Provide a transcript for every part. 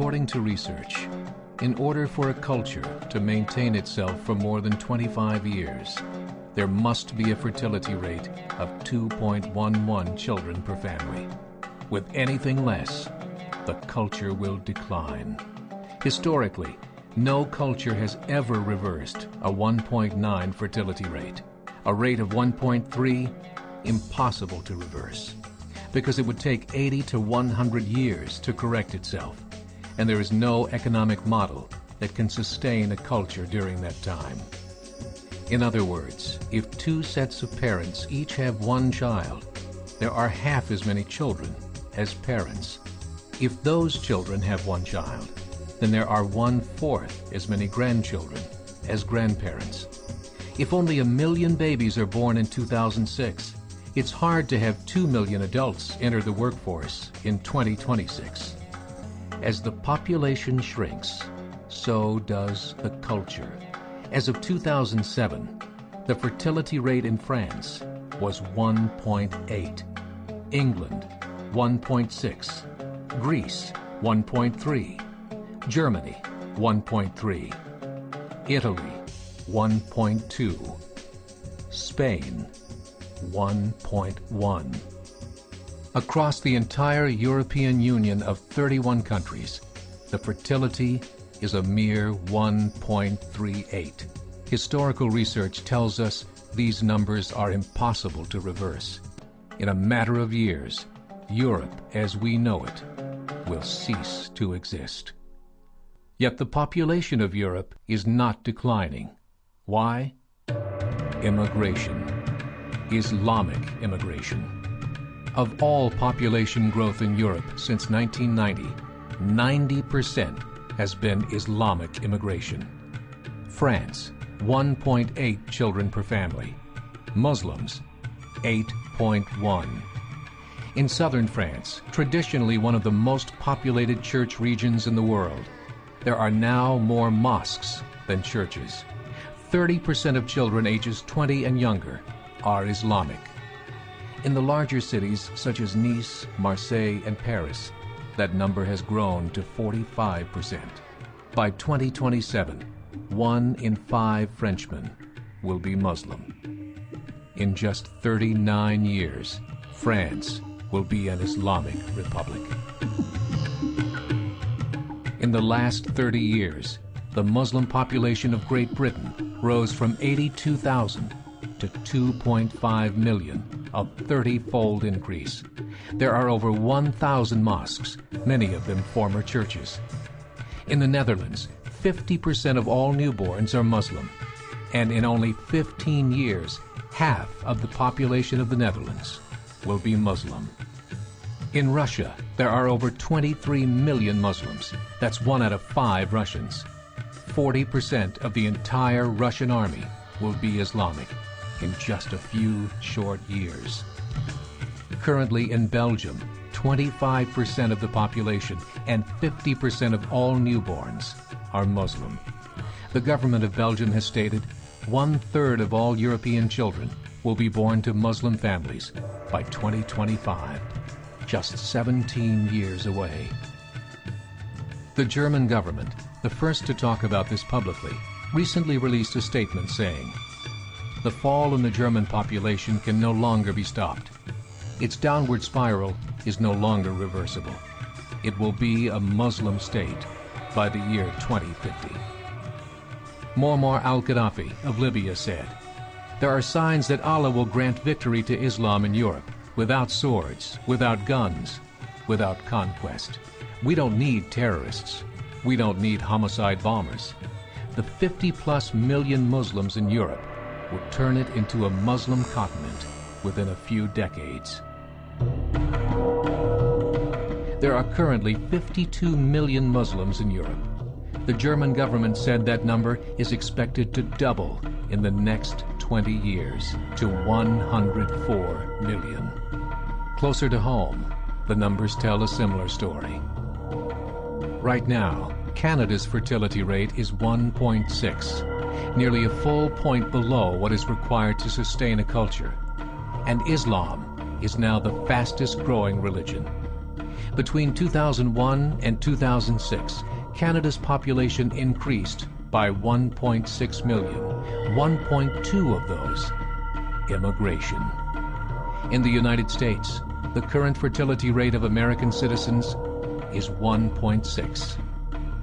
According to research, in order for a culture to maintain itself for more than 25 years, there must be a fertility rate of 2.11 children per family. With anything less, the culture will decline. Historically, no culture has ever reversed a 1.9 fertility rate. A rate of 1.3, impossible to reverse, because it would take 80 to 100 years to correct itself, and there is no economic model that can sustain a culture during that time. In other words, if two sets of parents each have one child, there are half as many children as parents. If those children have one child, then there are 1/4 as many grandchildren as grandparents. If only 1 million babies are born in 2006, it's hard to have 2 million adults enter the workforce in 2026. As the population shrinks, so does the culture. As of 2007, the fertility rate in France was 1.8, England 1.6, Greece 1.3, Germany 1.3, Italy 1.2, Spain 1.1. Across the entire European Union of 31 countries, the fertility is a mere 1.38. Historical research tells us these numbers are impossible to reverse. In a matter of years, Europe as we know it will cease to exist. Yet the population of Europe is not declining. Why? Immigration. Islamic immigration. Of all population growth in Europe since 1990, 90% has been Islamic immigration. France, 1.8 children per family. Muslims, 8.1. In southern France, traditionally one of the most populated church regions in the world, there are now more mosques than churches. 30% of children ages 20 and younger are Islamic. In the larger cities such as Nice, Marseille, and Paris, that number has grown to 45%. By 2027, 1 in 5 Frenchmen will be Muslim. In just 39 years, France will be an Islamic republic. In the last 30 years, the Muslim population of Great Britain rose from 82,000 to 2.5 million, a 30-fold increase. There are over 1,000 mosques, many of them former churches. In the Netherlands, 50% of all newborns are Muslim, and in only 15 years, half of the population of the Netherlands will be Muslim. In Russia, there are over 23 million Muslims. That's 1 out of 5 Russians. 40% of the entire Russian army will be Islamic in just a few short years. Currently in Belgium, 25% of the population and 50% of all newborns are Muslim. The government of Belgium has stated 1/3 of all European children will be born to Muslim families by 2025, just 17 years away. The German government, the first to talk about this publicly, recently released a statement saying, "The fall in the German population can no longer be stopped. Its downward spiral is no longer reversible. It will be a Muslim state by the year 2050. Muammar al-Gaddafi of Libya said, "There are signs that Allah will grant victory to Islam in Europe without swords, without guns, without conquest. We don't need terrorists. We don't need homicide bombers. The 50+ million Muslims in Europe will turn it into a Muslim continent within a few decades." There are currently 52 million Muslims in Europe. The German government said that number is expected to double in the next 20 years to 104 million. Closer to home, the numbers tell a similar story. Right now, Canada's fertility rate is 1.6, nearly a full point below what is required to sustain a culture. And Islam is now the fastest growing religion. Between 2001 and 2006, Canada's population increased by 1.6 million, 1.2 of those immigration. In the United States, the current fertility rate of American citizens is 1.6.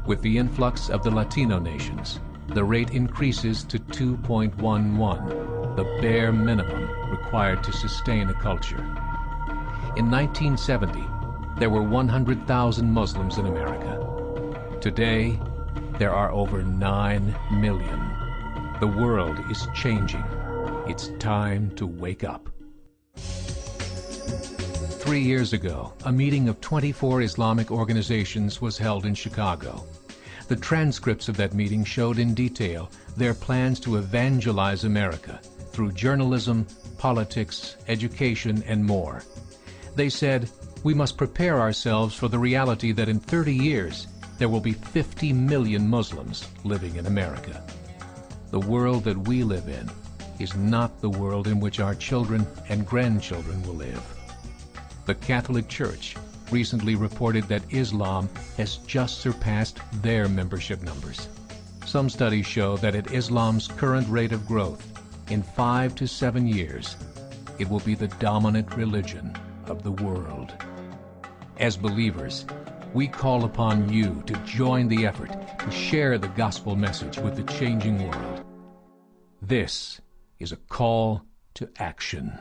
With the influx of the Latino nations, the rate increases to 2.11, the bare minimum required to sustain a culture. In 1970, there were 100,000 Muslims in America. Today, there are over 9 million. The world is changing. It's time to wake up. 3 years ago, a meeting of 24 Islamic organizations was held in Chicago. The transcripts of that meeting showed in detail their plans to evangelize America through journalism, politics, education, and more. They said, we must prepare ourselves for the reality that in 30 years, there will be 50 million Muslims living in America. The world that we live in is not the world in which our children and grandchildren will live. The Catholic Church recently reported that Islam has just surpassed their membership numbers. Some studies show that at Islam's current rate of growth, in 5 to 7 years, it will be the dominant religion of the world. As believers, we call upon you to join the effort to share the gospel message with the changing world. This is a call to action.